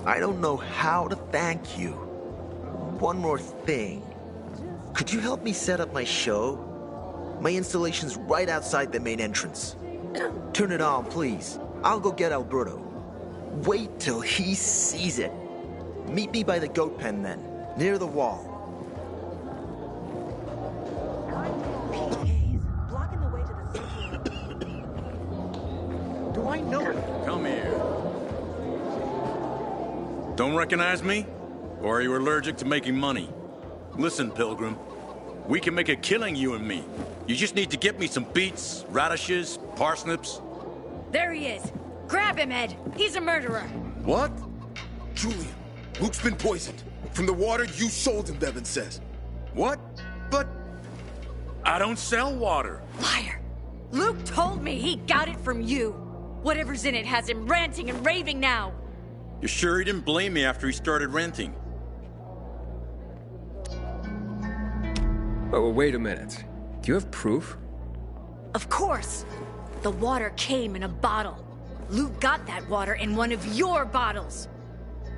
I don't know how to thank you. One more thing. Could you help me set up my show? My installation's right outside the main entrance. Turn it on, please. I'll go get Alberto. Wait till he sees it. Meet me by the goat pen then, near the wall. Do I know it? Come here. Don't recognize me? Or are you allergic to making money? Listen, Pilgrim. We can make a killing, you and me. You just need to get me some beets, radishes, parsnips. There he is. Grab him, Ed. He's a murderer. What? Julian, Luke's been poisoned. From the water you sold him, Bevan says. What? But I don't sell water. Liar. Luke told me he got it from you. Whatever's in it has him ranting and raving now. You sure he didn't blame me after he started renting? Oh, wait a minute. Do you have proof? Of course. The water came in a bottle. Luke got that water in one of your bottles.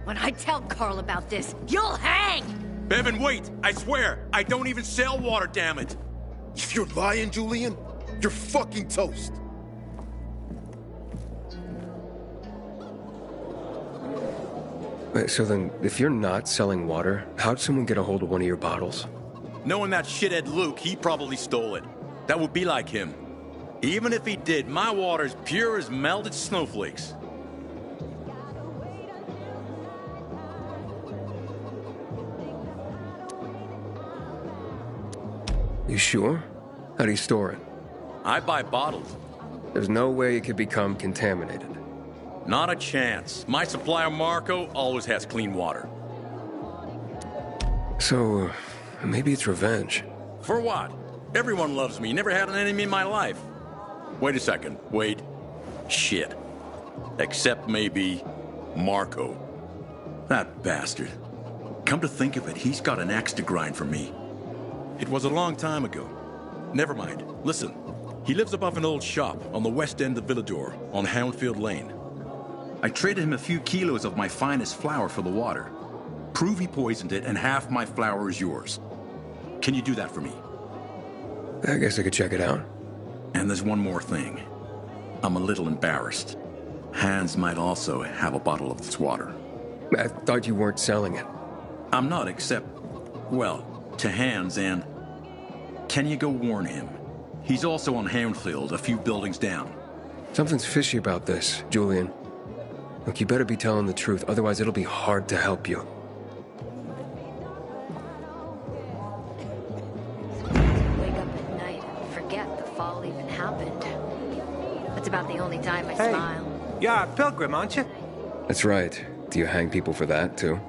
When I tell Carl about this, you'll hang! Bevan, wait! I swear, I don't even sell water, damn it! If you're lying, Julian, you're fucking toast. Wait, so then, if you're not selling water, how'd someone get a hold of one of your bottles? Knowing that shithead Luke, he probably stole it. That would be like him. Even if he did, my water's pure as melted snowflakes. You sure? How do you store it? I buy bottles. There's no way it could become contaminated. Not a chance. My supplier, Marco, always has clean water. So, maybe it's revenge. For what? Everyone loves me. Never had an enemy in my life. Wait a second. Wait. Shit. Except maybe Marco. That bastard. Come to think of it, he's got an axe to grind for me. It was a long time ago. Never mind. Listen. He lives above an old shop on the west end of Villador, on Houndfield Lane. I traded him a few kilos of my finest flour for the water. Prove he poisoned it, and half my flour is yours. Can you do that for me? I guess I could check it out. And there's one more thing. I'm a little embarrassed. Hans might also have a bottle of this water. I thought you weren't selling it. I'm not, except, well, to Hans, and can you go warn him? He's also on Houndfield, a few buildings down. Something's fishy about this, Julian. Look, you better be telling the truth, otherwise it'll be hard to help you. Wake up at night and forget the fall even happened. That's about the only time I smile. You're a pilgrim, aren't you? That's right. Do you hang people for that, too?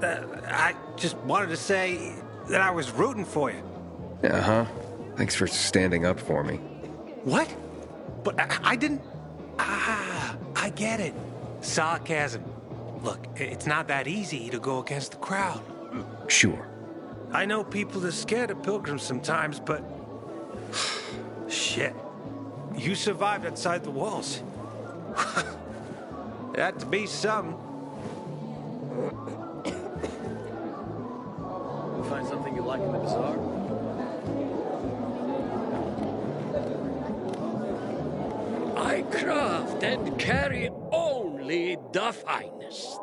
I just wanted to say that I was rooting for you. Uh-huh. Thanks for standing up for me. What? But I didn't... Ah, I get it. Sarcasm. Look, it's not that easy to go against the crowd. Sure. I know people are scared of pilgrims sometimes, but... Shit. You survived outside the walls. It had to be some. Find something you like in the bazaar? I craft and carry only the finest.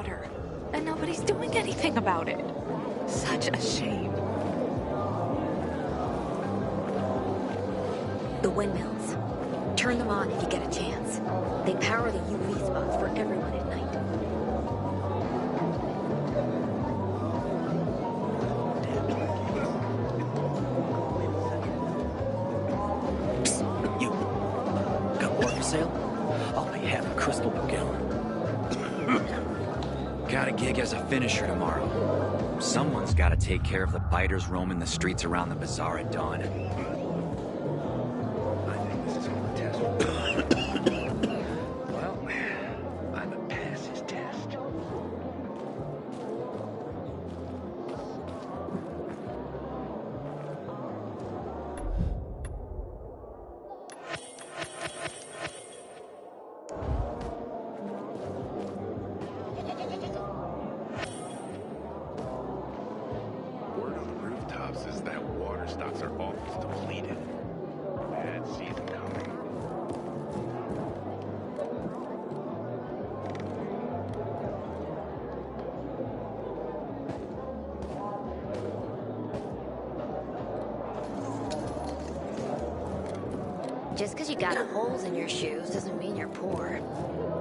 water, and nobody's doing anything about it. Such a shame. The windmills. Turn them on if you get a chance. They power the UV spots for everyone at night. Psst, you. Got water for sale? I'll pay half a crystal per gallon. Got a gig as a finisher tomorrow. Someone's got to take care of the biters roaming the streets around the bazaar at dawn. Well, I'm a pass his test. Word on the rooftops is that water stocks are almost depleted. Bad season coming. Just because you got holes in your shoes doesn't mean you're poor.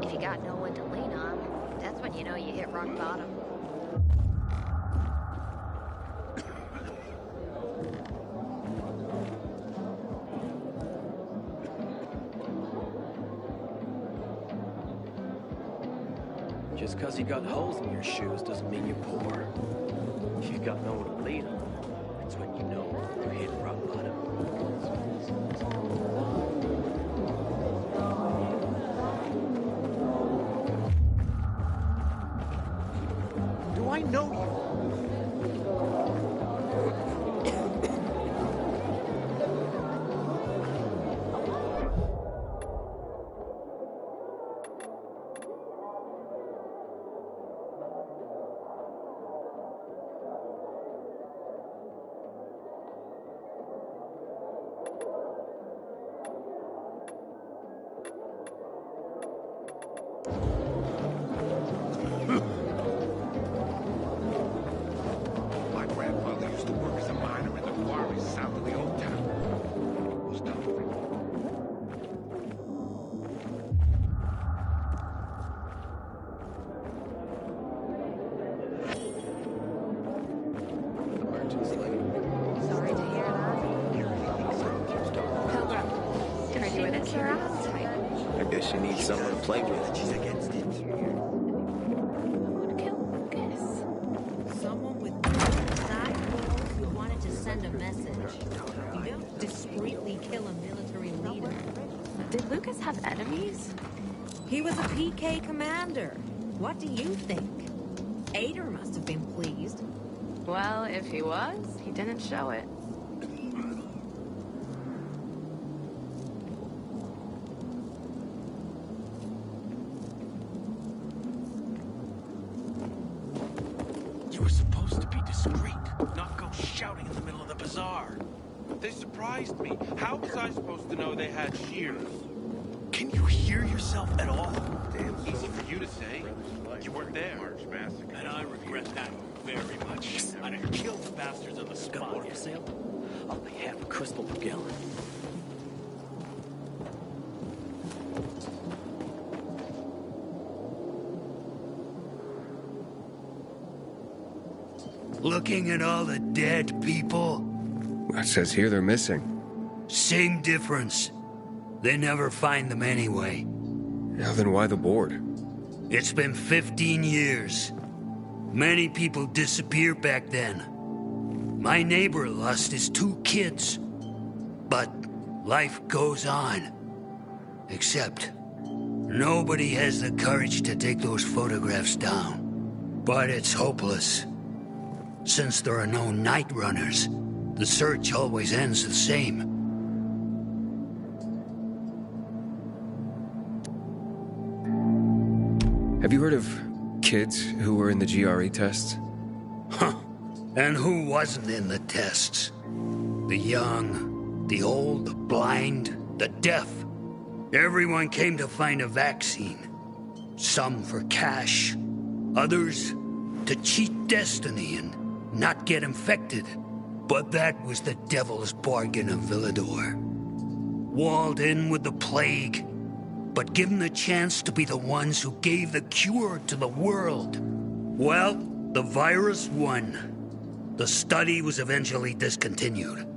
If you got no one to lean on, that's when you know you hit rock bottom. Just because you got holes in your shoes doesn't mean you're poor. If you've got no one to lean on, that's when you know you're hitting rock bottom. Do I know you? My grandfather used to work as a miner in the quarries south of the old town. Was tough. Sorry to hear that. Pilgrim, can I do it at your ass? I guess she needs someone to play with. She's against it. Would kill Lucas. Someone with side goals who wanted to send a message. You don't discreetly kill a military leader. Did Lucas have enemies? He was a PK commander. What do you think? Ader must have been pleased. Well, if he was, he didn't show it. You were supposed to be discreet, not go shouting in the middle of the bazaar. They surprised me. How was I supposed to know they had shears? Can you hear yourself at all? Damn, easy for you to say. You weren't there. And I regret that very much. I'd have killed the bastards on the Got spot. water for sale? I'll pay half a crystal per gallon. Looking at all the dead people, It says here they're missing. same difference. They never find them anyway. Now then why the board? It's been 15 years. Many people disappeared back then. My neighbor lost his 2 kids. But life goes on. Except, nobody has the courage to take those photographs down. But it's hopeless. Since there are no night runners, the search always ends the same. Have you heard of kids who were in the GRE tests? Huh. And who wasn't in the tests? The young, the old, the blind, the deaf. Everyone came to find a vaccine. Some for cash, Others to cheat destiny and not get infected. But that was the devil's bargain of Villador. Walled in with the plague, but given the chance to be the ones who gave the cure to the world. Well, the virus won. The study was eventually discontinued.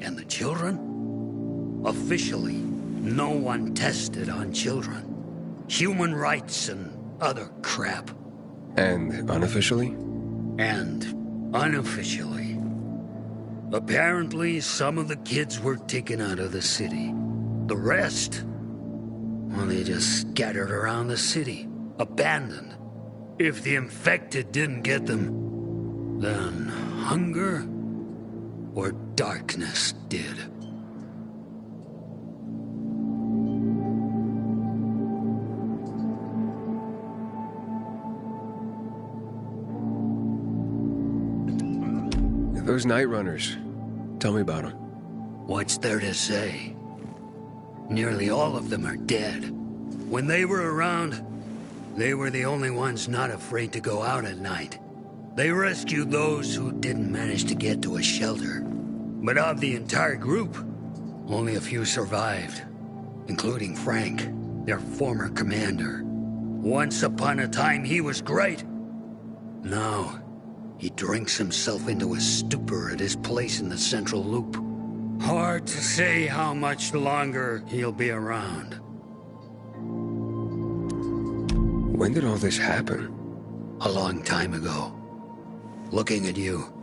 And the children? Officially, no one tested on children. Human rights and other crap. And unofficially? And unofficially. Apparently, some of the kids were taken out of the city. The rest, well, they just scattered around the city, abandoned. If the infected didn't get them, then hunger or darkness did. Those night runners. Tell me about them. What's there to say? Nearly all of them are dead. When they were around, they were the only ones not afraid to go out at night. They rescued those who didn't manage to get to a shelter. But of the entire group, only a few survived, including Frank, their former commander. Once upon a time, he was great. Now, he drinks himself into a stupor at his place in the Central Loop. Hard to say how much longer he'll be around. When did all this happen? A long time ago. Looking at you,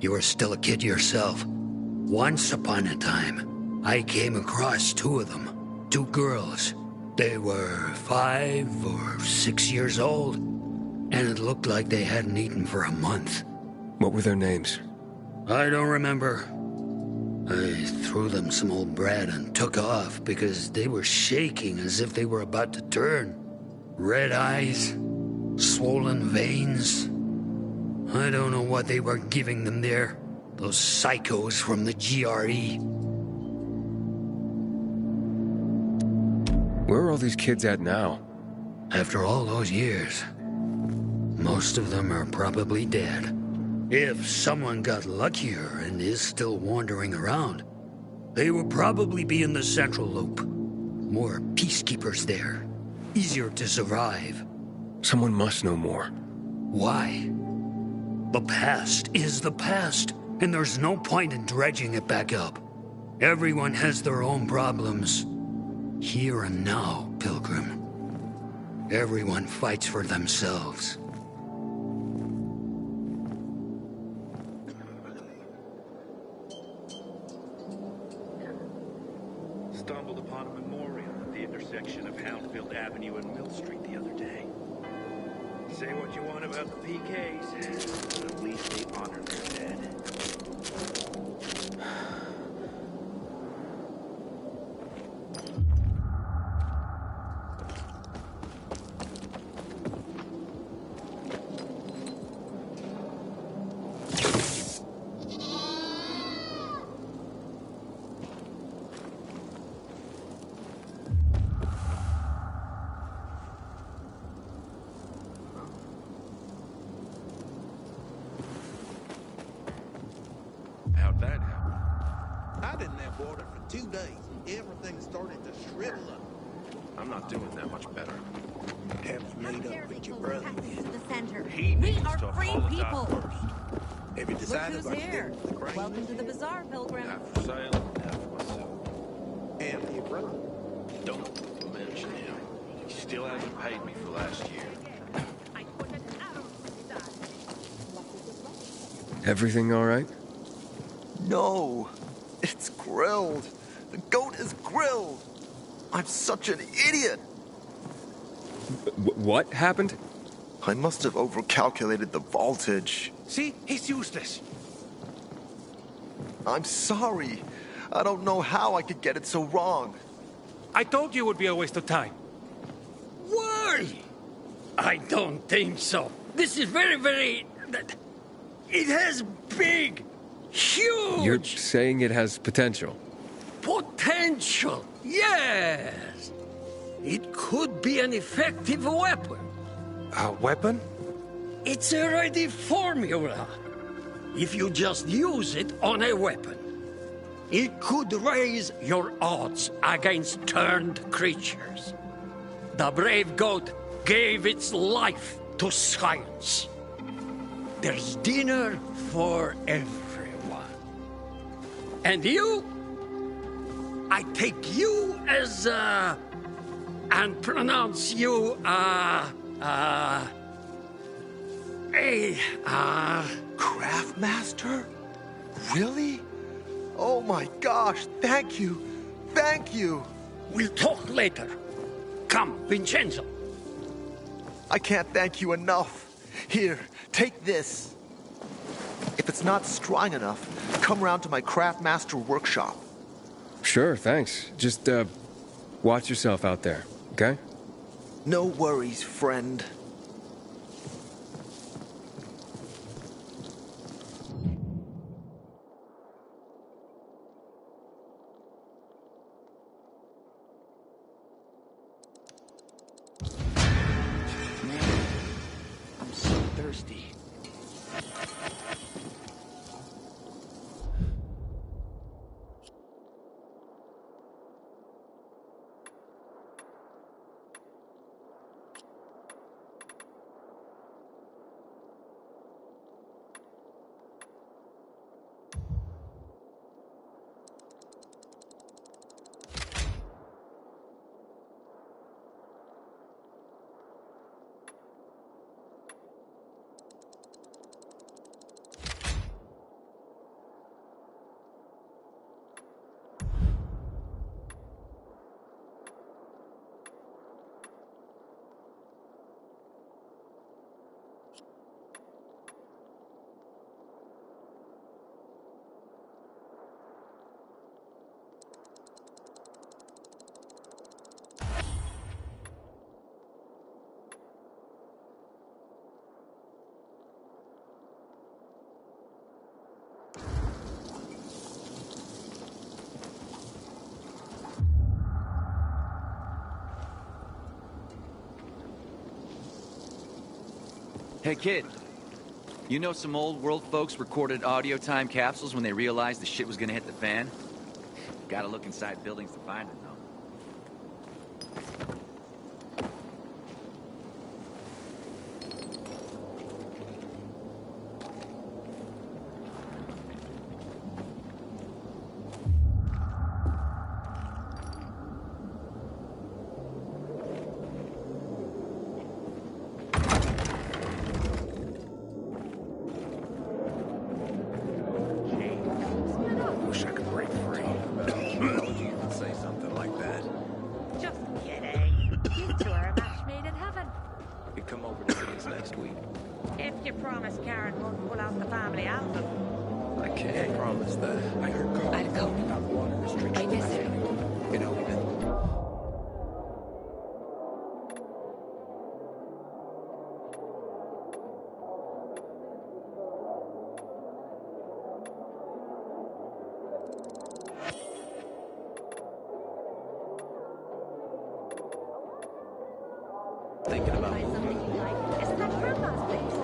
you were still a kid yourself. Once upon a time, I came across two of them. Two girls. They were 5 or 6 years old, and it looked like they hadn't eaten for a month. What were their names? I don't remember. I threw them some old bread and took off because they were shaking as if they were about to turn. Red eyes, swollen veins. I don't know what they were giving them there. Those psychos from the GRE. Where are all these kids at now? After all those years, most of them are probably dead. If someone got luckier and is still wandering around, they would probably be in the Central Loop. More peacekeepers there. Easier to survive. Someone must know more. Why? The past is the past, and there's no point in dredging it back up. Everyone has their own problems. Here and now, Pilgrim. Everyone fights for themselves. Stumbled upon a memorial at the intersection of Houndfield Avenue and Mill Street the other day. Say what you want about the PKs, but at least they honored their dead. How'd that happen? I didn't have water for 2 days. Everything started to shrivel up. I'm not doing that much better. Have made up with your brother. The center. He We needs are to free apologize people. first. Have you Look decided who's what here. to do with the crane? Welcome to the bazaar, Pilgrim. Half for sale, half for myself. And your brother? Don't mention him. He still hasn't paid me for last year. Everything all right? No, it's grilled. The goat is grilled. I'm such an idiot. What happened? I must have overcalculated the voltage. See? He's useless. I'm sorry. I don't know how I could get it so wrong. I told you it would be a waste of time. Why? I don't think so. This is very... It has big, huge... You're saying it has potential? Potential, yes. It could be an effective weapon. A weapon? It's a ready formula. If you just use it on a weapon, it could raise your odds against turned creatures. The brave goat gave its life to science. There's dinner for everyone. And you? I take you as, and pronounce you, Craftmaster? Really? Oh my gosh, thank you. Thank you. We'll talk later. Come, Vincenzo. I can't thank you enough. Here, take this. If it's not strong enough, come round to my Craftmaster workshop. Sure, thanks. Just, watch yourself out there, okay? No worries, friend. I'm so thirsty. Hey, kid. You know some old world folks recorded audio time capsules when they realized the shit was gonna hit the fan? Gotta look inside buildings to find them, though. Wish I could break free. Why would you even say something like that? Just kidding. You two are a match made in heaven. You come over to see us next week. If you promise Karen won't pull out the family album. I can't promise that. I heard Carl talking about water restrictions. I miss it. You know, thinking about Isn't that grandma's place?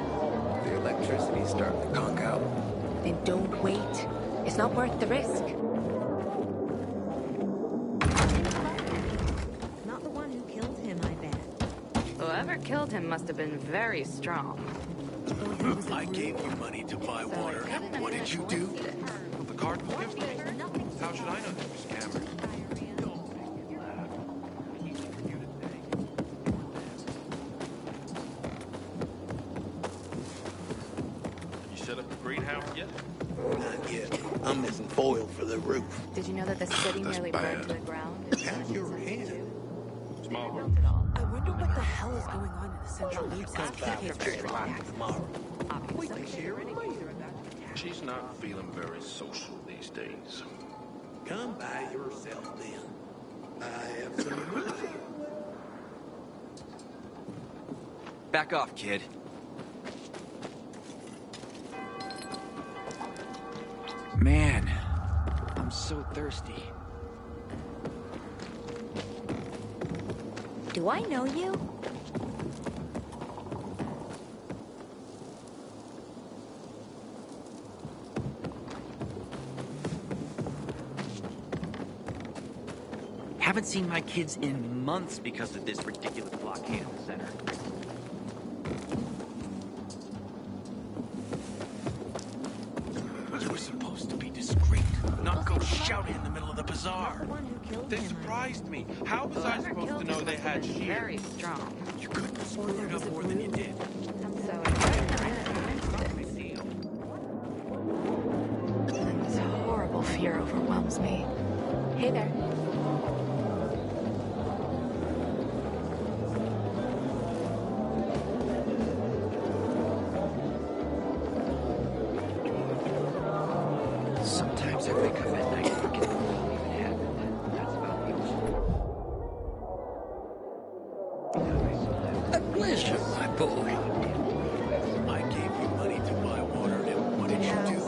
the electricity's starting to conk out. Then don't wait. It's not worth the risk. Not the one who killed him, I bet. Whoever killed him must have been very strong. I gave you money to buy water. What did you do? The cardinal gift me. How should I know that was Cameron? You set up the greenhouse yet? Not yet. I'm missing foil for the roof. Did you know that the city nearly burned to the ground? Have your hand. Small I wonder what the hell is going on in the central loop. Come back very likely tomorrow. She's not feeling very social these days. Come by yourself then. I have some emergency. Back off, kid. Man, I'm so thirsty. Do I know you? Haven't seen my kids in months because of this ridiculous blockade of the center. You were supposed to be discreet, not go shouting in the middle of the bazaar. They surprised me. How was I supposed to know they had shears? Very strong. You couldn't have screwed it up more than you did. So this horrible fear overwhelms me. Hey there. Sometimes I wake up at night thinking it all even happened. That's about A pleasure, my boy. I gave you money to buy water, and what did you do?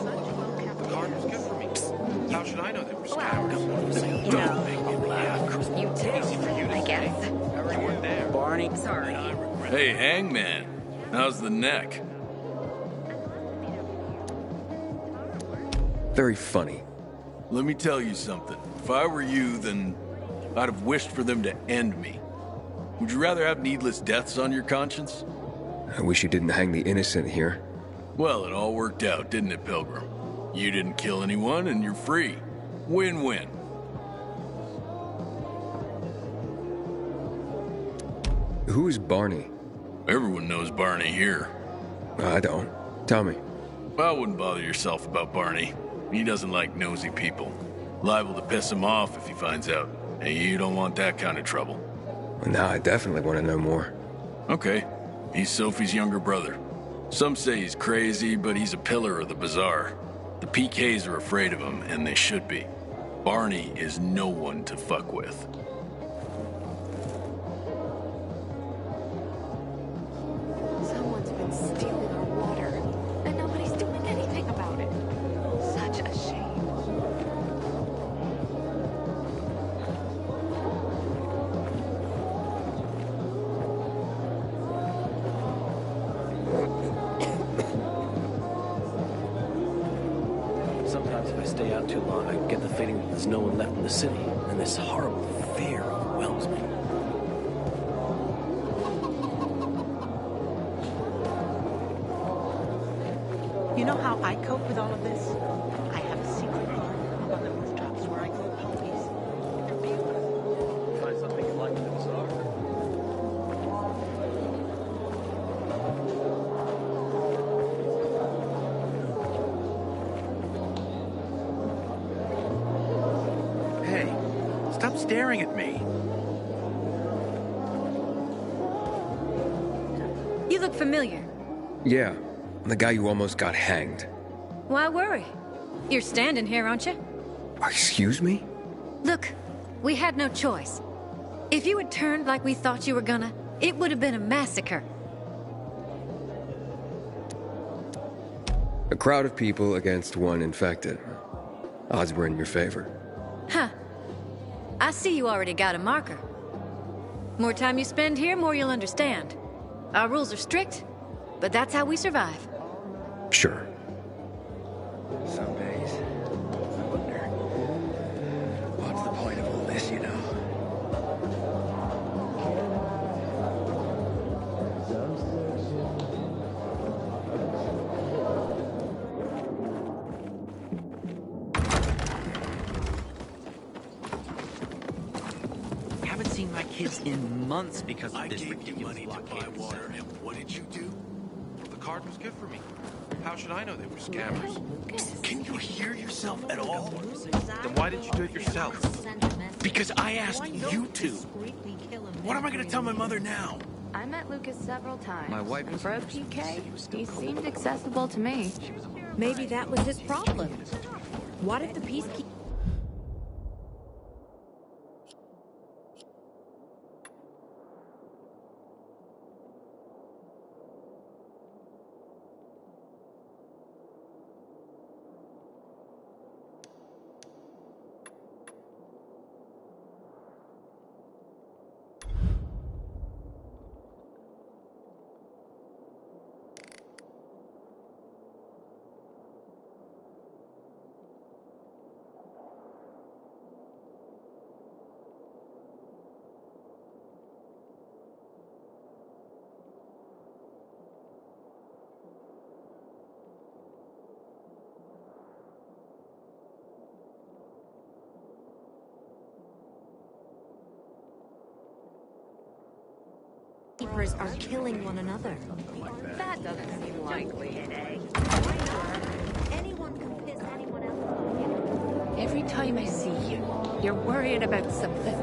The card was good for me. How should I know they were scammers? Don't make me laugh. You too, I guess. You weren't there. Barney. Sorry. Hey, Hangman. How's the neck? Very funny. Let me tell you something. If I were you, then I'd have wished for them to end me. Would you rather have needless deaths on your conscience? I wish you didn't hang the innocent here. Well, it all worked out, didn't it, Pilgrim? You didn't kill anyone, and you're free. Win-win. Who's Barney? Everyone knows Barney here. I don't. Tell me. I wouldn't bother yourself about Barney. He doesn't like nosy people. Liable to piss him off if he finds out. And you don't want that kind of trouble. Well, now I definitely want to know more. Okay. He's Sophie's younger brother. Some say he's crazy, but he's a pillar of the bazaar. The PKs are afraid of him, and they should be. Barney is no one to fuck with. Someone's been stealing our water, and nobody's doing anything about it. Such a shame. Sometimes if I stay out too long, I get the feeling that there's no one left in the city, and this horrible fear overwhelms me. You know how I cope with all of this? I have a secret garden up on the rooftops where I grow poppies. They're beautiful. Find something you like in the bazaar? Hey, stop staring at me. You look familiar. Yeah, the guy who almost got hanged. Why worry? You're standing here, aren't you? Excuse me? Look, we had no choice. If you had turned like we thought you were gonna, it would have been a massacre. A crowd of people against one infected. Odds were in your favor. Huh. I see you already got a marker. More time you spend here, more you'll understand. Our rules are strict, but that's how we survive. Sure. Some days, I wonder, what's the point of all this, you know? Haven't seen my kids in months because of I this gave you ridiculous money to blockade buy of the water, center. and what did you do? The card was good for me. How should I know they were scammers? Can you hear yourself at all? Then why didn't you do it yourself? Because I asked you to. What am I going to tell my mother now? I met Lucas several times. My wife and for a PK, he seemed accessible to me. Maybe that was his problem. What if the peacekeeper... members are killing one another. That doesn't seem likely. Anyone can piss anyone else off. Every time I see you, you're worrying about something.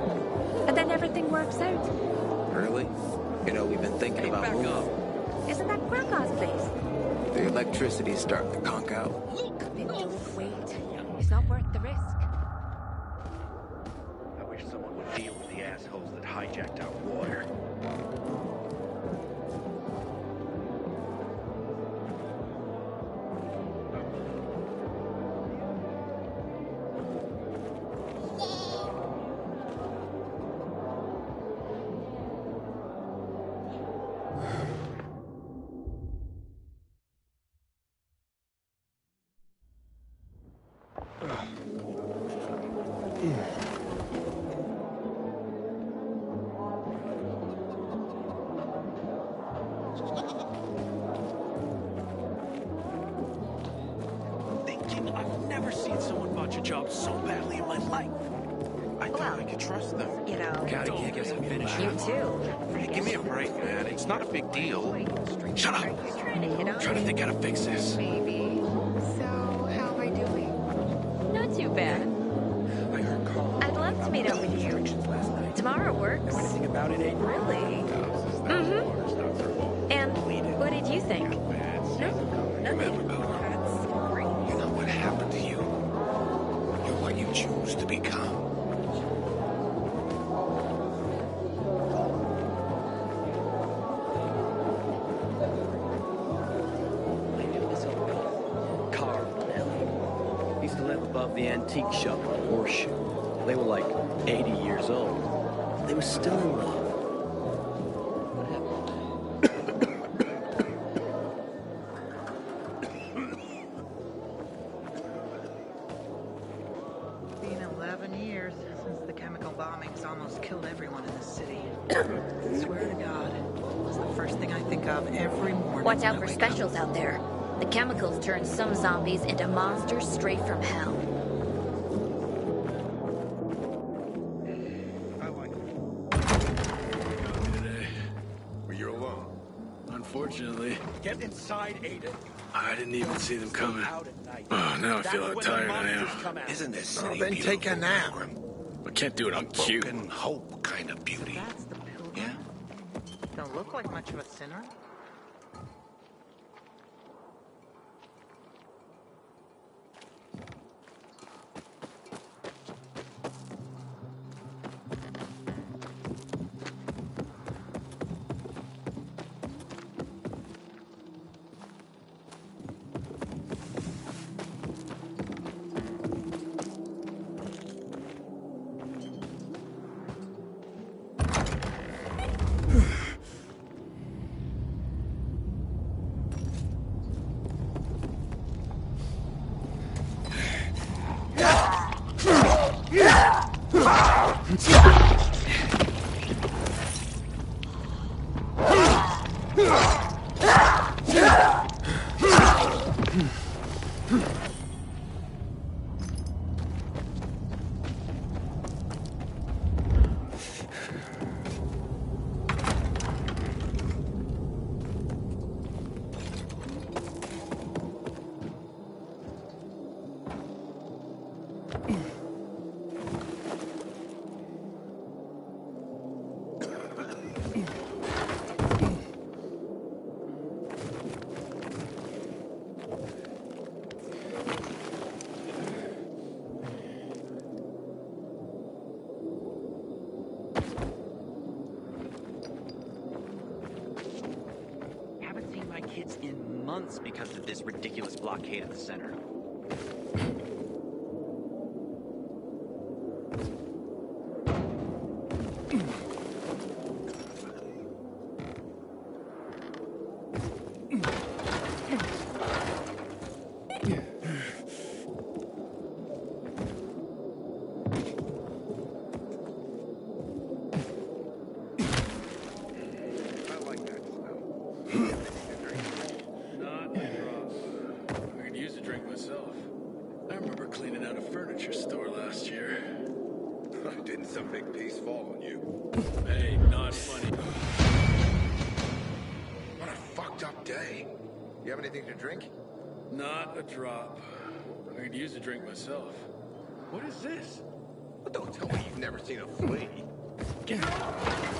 And then everything works out. Really? You know, we've been thinking about moving. Isn't that Quirkow's place? The electricity's starting to conk out. Then don't wait. It's not worth the risk. I wish someone would deal with the assholes that hijacked our water. I've never seen someone botch a job so badly in my life. I thought I could trust them. You know. Gotta kick us and finish You it. too. Hey, give me a break, man. It's not a big deal. Shut up. Trying to hit on I'm trying to think how to fix this. Maybe. So, how am I doing? Not too bad. I heard Carl. I'd love to meet up with you. Tomorrow works. Anything about it, ain't Really? Mm-hmm. And what did you think? No, nothing. You know what happened to you? You're what you choose to become. I knew this old Carl and Ellie. Used to live above the antique shop on Horseshoe. They were like 80 years old. They were still in love. What happened to them? Been 11 years since the chemical bombings almost killed everyone in the city. Swear to God, it's the first thing I think of every morning. Watch when out I for wake specials out there. The chemicals turn some zombies into monsters straight from hell. Well, you're alone. Unfortunately, Get inside, Aiden. I didn't even see them coming. Out at night. Oh, now I feel how That's when tired the I am. monsters come out. Isn't this city then take a nap. I can't do it. I'm cute. Broken hope kind of beauty. That's the pilgrim. Don't look like much of a sinner. Haven't seen my kids in months because of this ridiculous blockade at the center. I could use a drink myself. I remember cleaning out a furniture store last year. Didn't some big piece fall on you? Hey, not funny. Hey, you have anything to drink? Not a drop. I could use a drink myself. What is this? Well, don't tell me you've never seen a flea. Get off!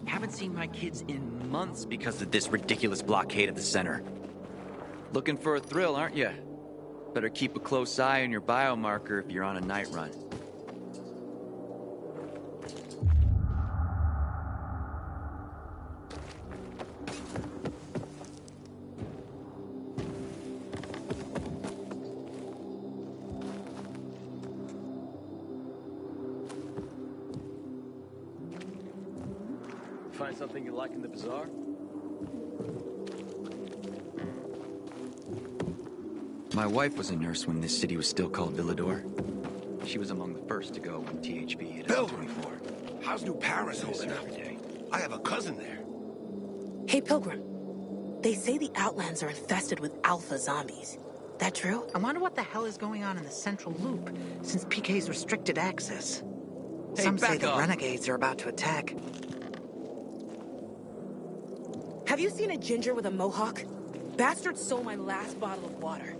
Haven't seen my kids in months because of this ridiculous blockade at the center. Looking for a thrill, aren't you? Better keep a close eye on your biomarker if you're on a night run. Find something you like in the bazaar? My wife was a nurse when this city was still called Villador. She was among the first to go when THV hit Bill, 24. How's New Paris holding up? I have a cousin there. Hey, Pilgrim. They say the Outlands are infested with alpha zombies. That true? I wonder what the hell is going on in the Central Loop, since PK's restricted access. Some say the renegades are about to attack. Have you seen a ginger with a mohawk? Bastard stole my last bottle of water.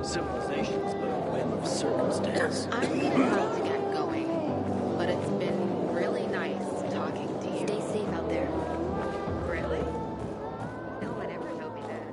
Civilization's but a whim of circumstance. I'm getting ready to get going, but it's been really nice talking to you. Stay safe out there. Really? No one ever told me that.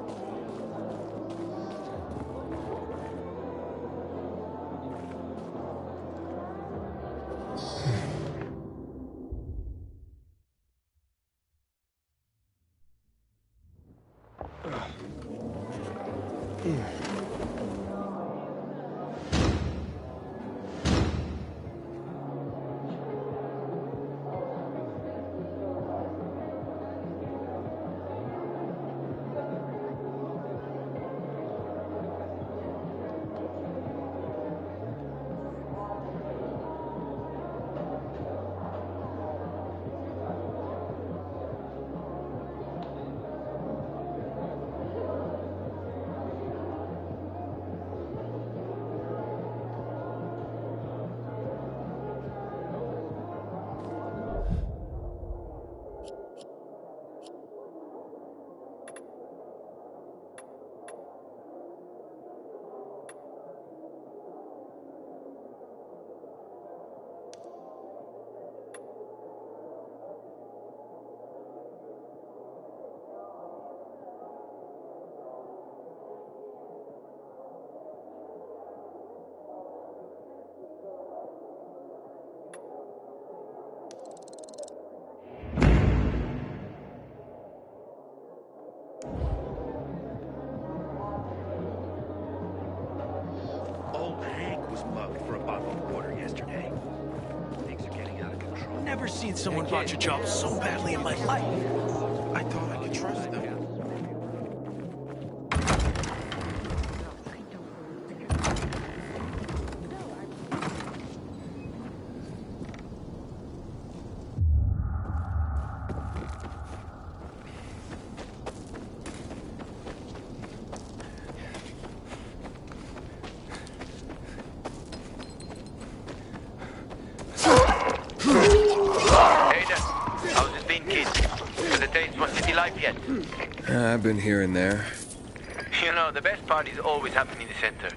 Old Hank was mugged for a bottle of water yesterday. Things are getting out of control. Never seen someone botch a job so badly in my life. I thought I could trust them. kid? Has it taste for city life yet? I've been here and there. You know, the best parties always happen in the center.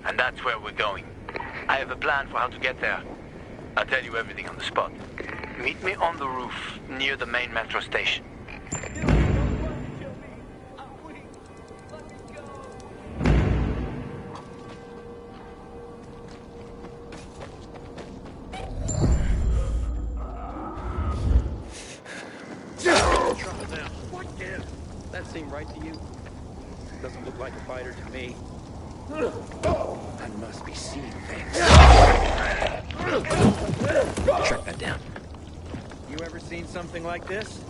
And that's where we're going. I have a plan for how to get there. I'll tell you everything on the spot. Meet me on the roof, near the main metro station. That seem right to you? Doesn't look like a fighter to me. I must be seeing things. Track that down. You ever seen something like this?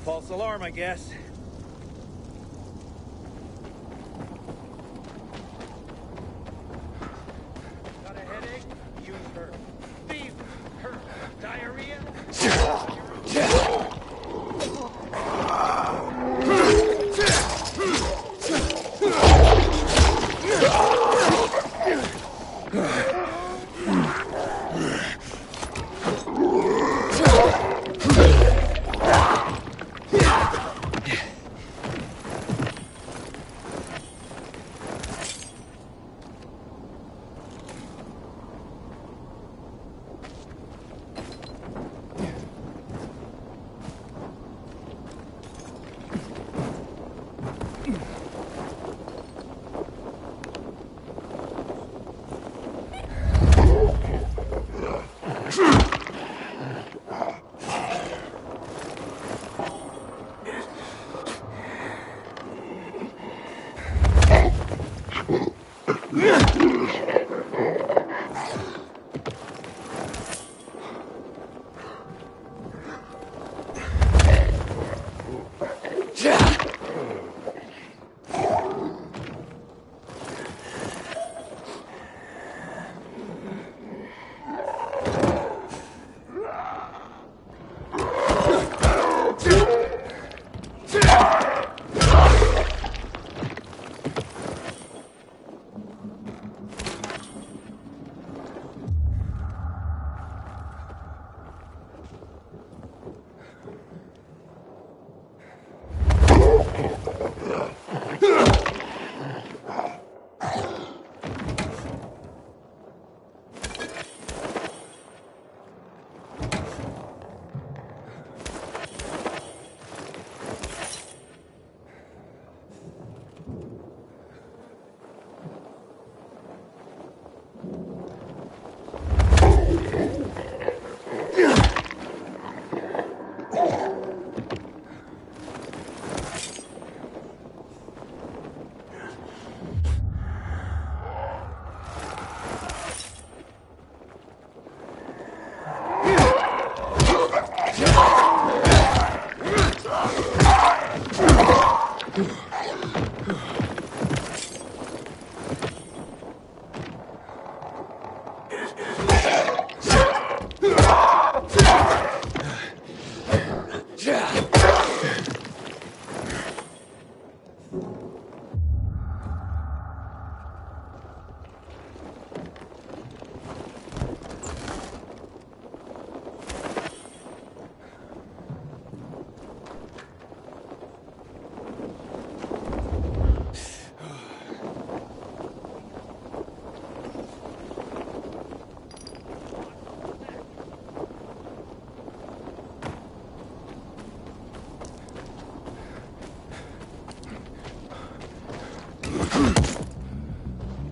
False alarm, I guess. Got a headache? Use her. Fever. Her. Diarrhea?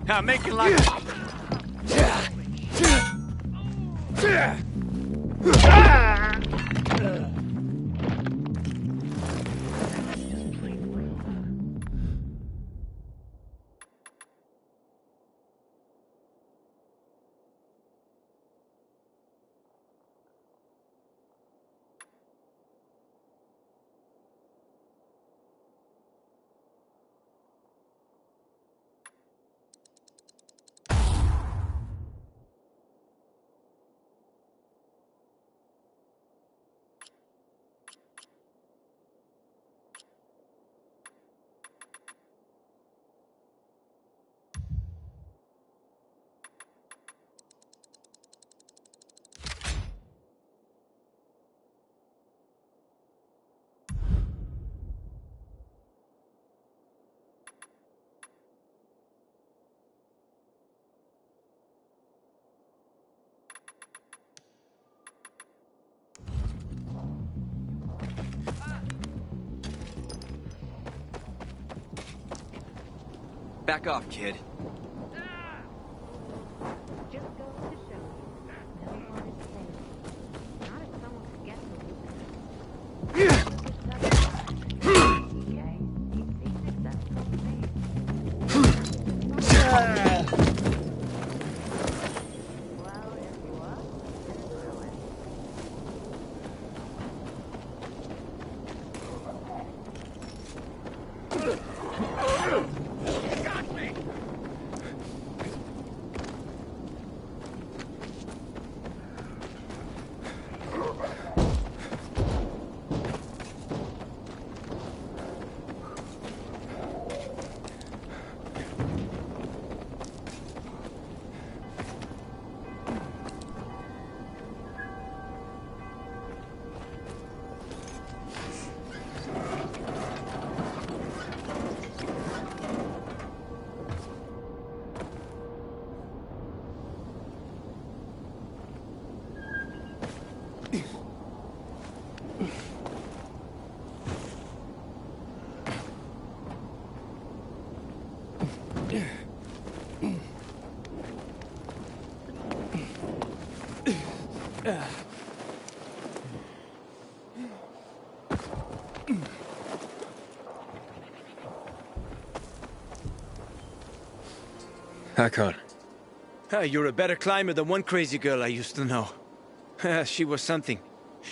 I'm making like... Back off, kid. Just goes to show you, no one is safe. Not if someone could get to you. Hakon. You're a better climber than one crazy girl I used to know. She was something.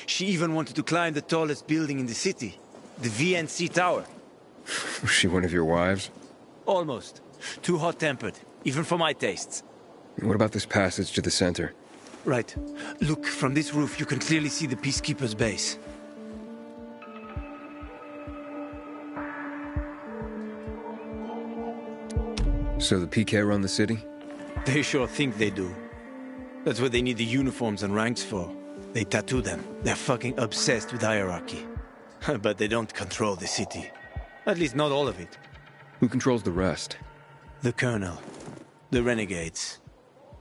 She even wanted to climb the tallest building in the city, the VNC Tower. Was she one of your wives? Almost. Too hot-tempered, even for my tastes. What about this passage to the center? Right. Look, from this roof you can clearly see the Peacekeeper's base. So the PK run the city? They sure think they do. That's what they need the uniforms and ranks for. They tattoo them. They're fucking obsessed with hierarchy. But they don't control the city. At least not all of it. Who controls the rest? The Colonel. The Renegades.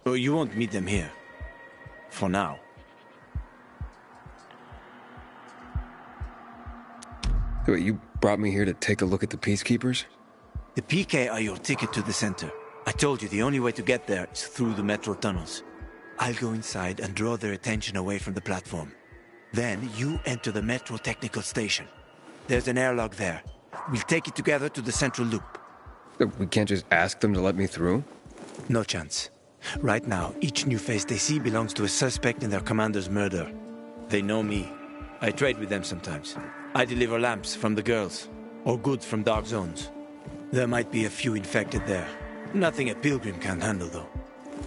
Oh, you won't meet them here. For now. Wait, you brought me here to take a look at the Peacekeepers? The PK are your ticket to the center. I told you the only way to get there is through the metro tunnels. I'll go inside and draw their attention away from the platform. Then you enter the metro technical station. There's an airlock there. We'll take it together to the central loop. We can't just ask them to let me through? No chance. Right now, each new face they see belongs to a suspect in their commander's murder. They know me. I trade with them sometimes. I deliver lamps from the girls, or goods from dark zones. There might be a few infected there. Nothing a pilgrim can handle, though.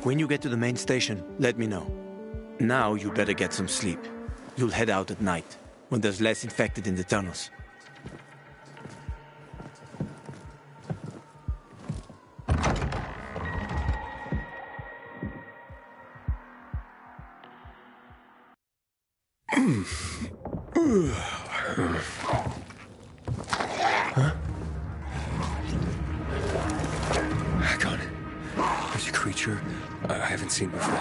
When you get to the main station, let me know. Now you better get some sleep. You'll head out at night, when there's less infected in the tunnels. Huh? Hakon, there's a creature I haven't seen before.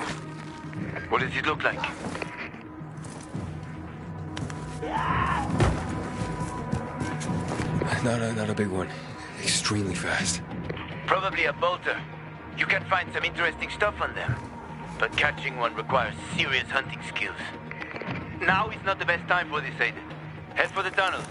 What does it look like? Not a big one. Extremely fast. Probably a bolter. You can find some interesting stuff on them. But catching one requires serious hunting skills. Now is not the best time for this, Aiden. Head for the tunnels.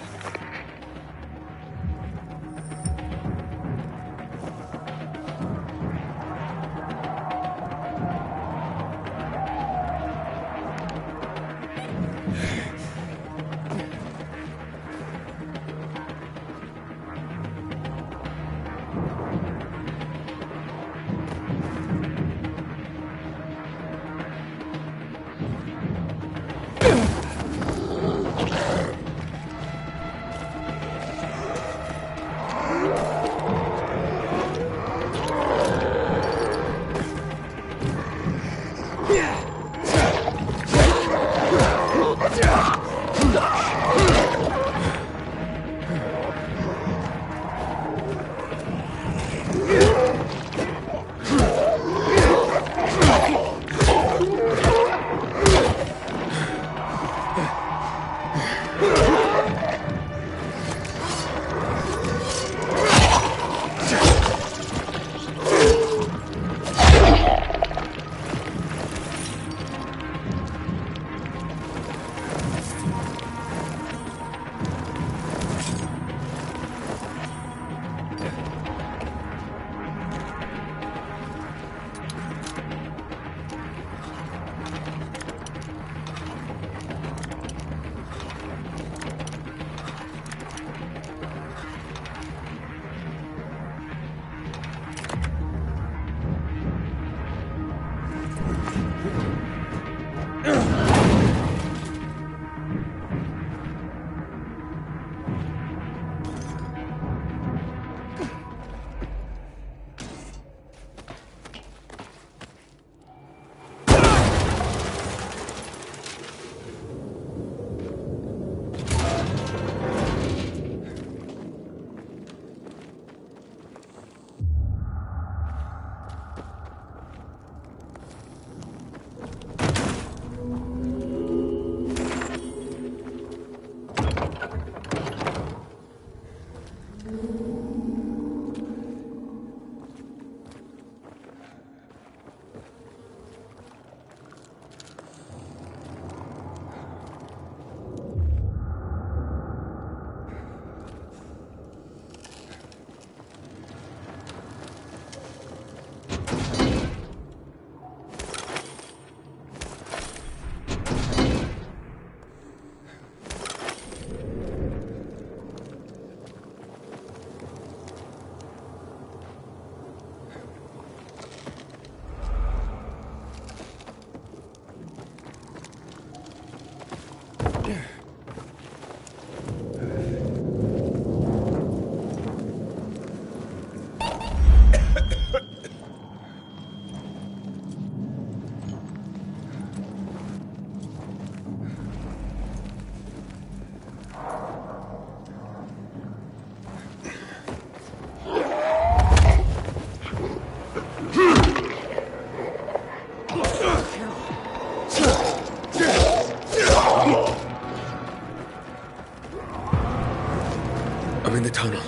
I'm in the tunnel.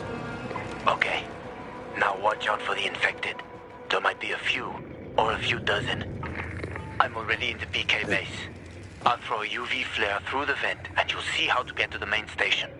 Okay. Now watch out for the infected. There might be a few, or a few dozen. I'm already in the PK base. I'll throw a UV flare through the vent, and you'll see how to get to the main station.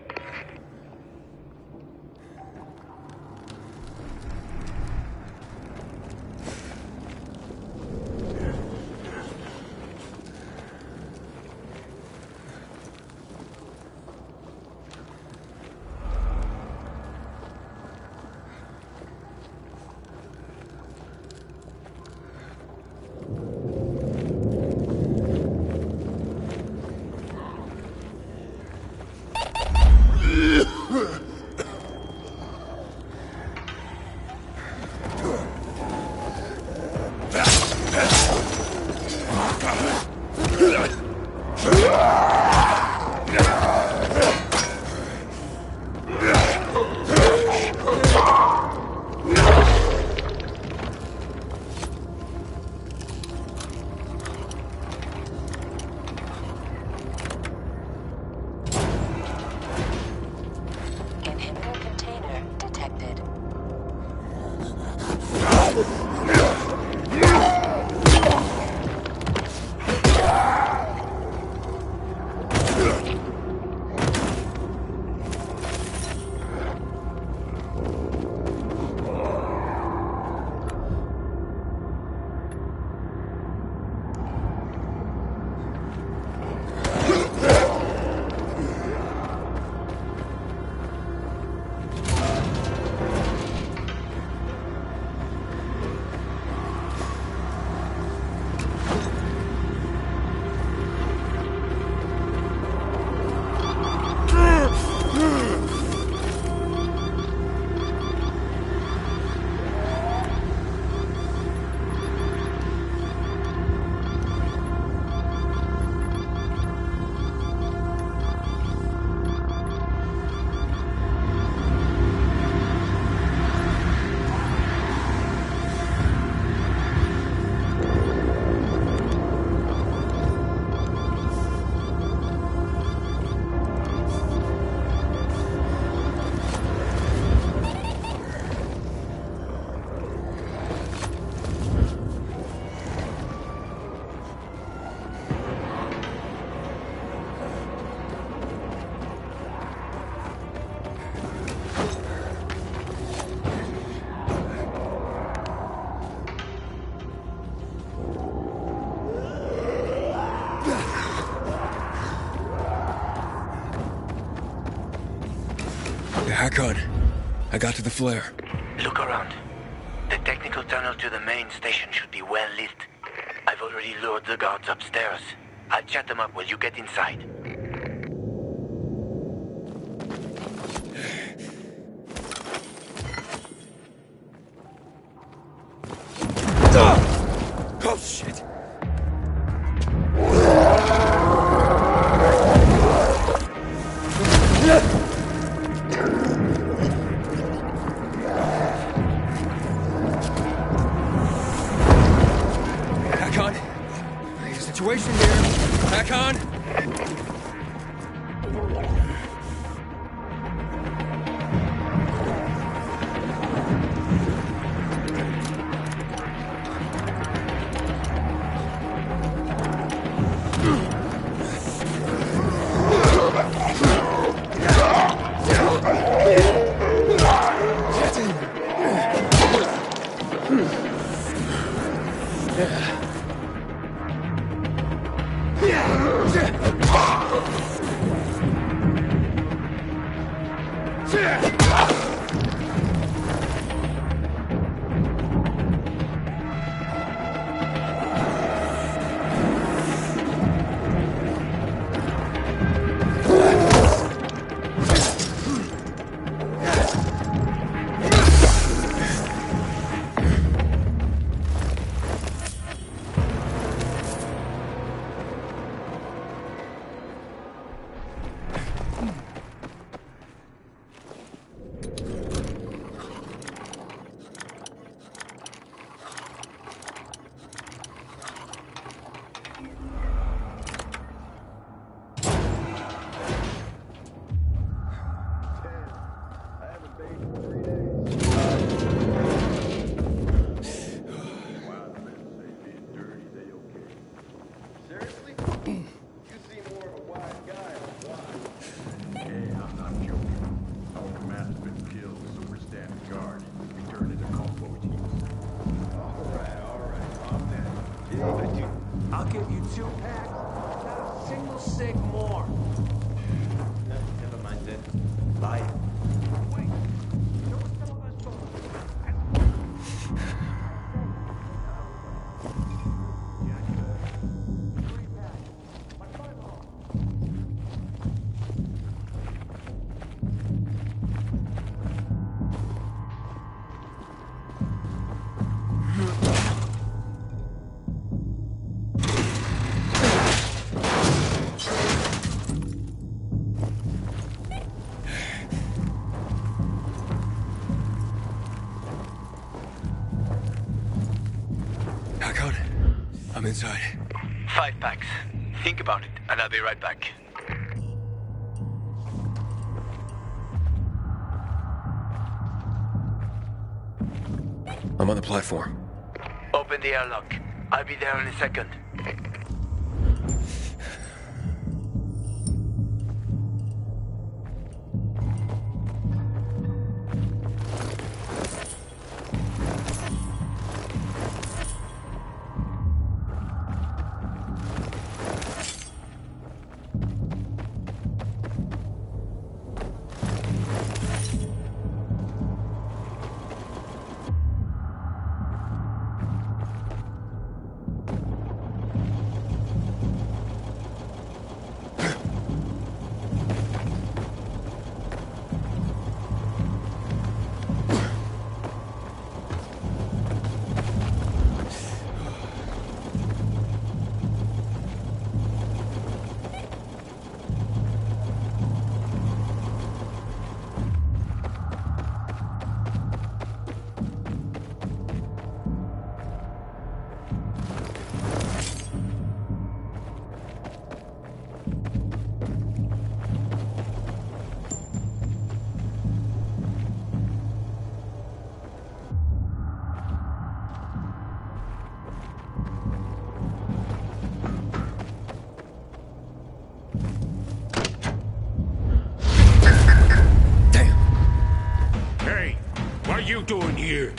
Hack on. I got to the flare. Look around. The technical tunnel to the main station should be well lit. I've already lured the guards upstairs. I'll chat them up while you get inside. Oh, shit! Hakon, situation here. Hakon. I'll give you 2 packs. Not a single cig more. Never mind it. Bye. Wait. Hakon, I'm inside. 5 packs. Think about it, and I'll be right back. I'm on the platform. Open the airlock. I'll be there in a second. What you doing here?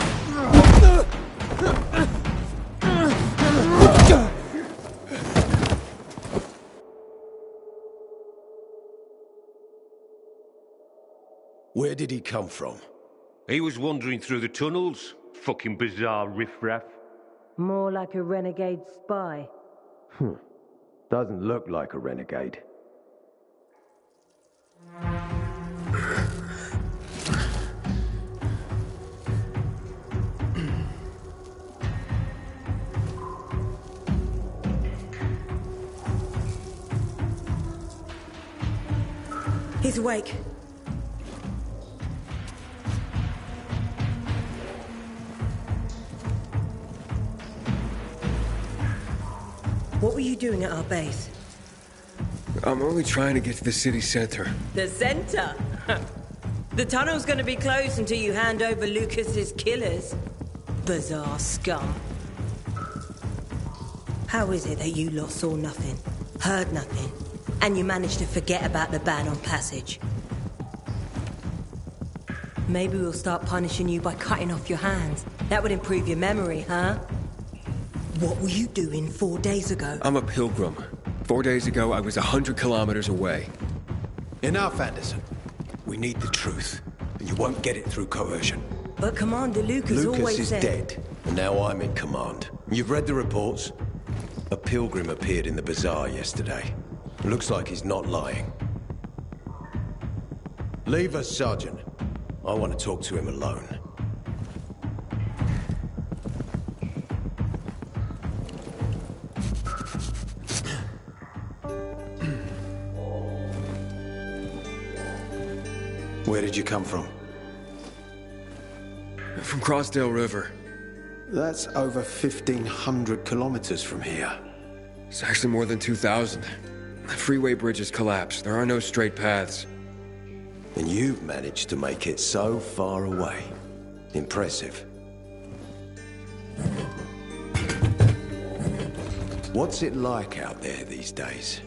Where did he come from? He was wandering through the tunnels. Fucking bizarre riffraff. More like a renegade spy. Doesn't look like a renegade. He's awake. What were you doing at our base? I'm only trying to get to the city center. The center? The tunnel's gonna be closed until you hand over Lucas's killers. Bizarre scum. How is it that you lot saw nothing, heard nothing, and you managed to forget about the ban on passage? Maybe we'll start punishing you by cutting off your hands. That would improve your memory, huh? What were you doing 4 days ago? I'm a pilgrim. 4 days ago, I was 100 kilometers away. Enough, Anderson. We need the truth, and you won't get it through coercion. But Commander Lucas always is said... dead, and now I'm in command. You've read the reports? A pilgrim appeared in the bazaar yesterday. Looks like he's not lying. Leave us, Sergeant. I want to talk to him alone. Where did you come from? From Crossdale River. That's over 1,500 kilometers from here. It's actually more than 2,000. The freeway bridges collapsed. There are no straight paths. And you've managed to make it so far away. Impressive. What's it like out there these days?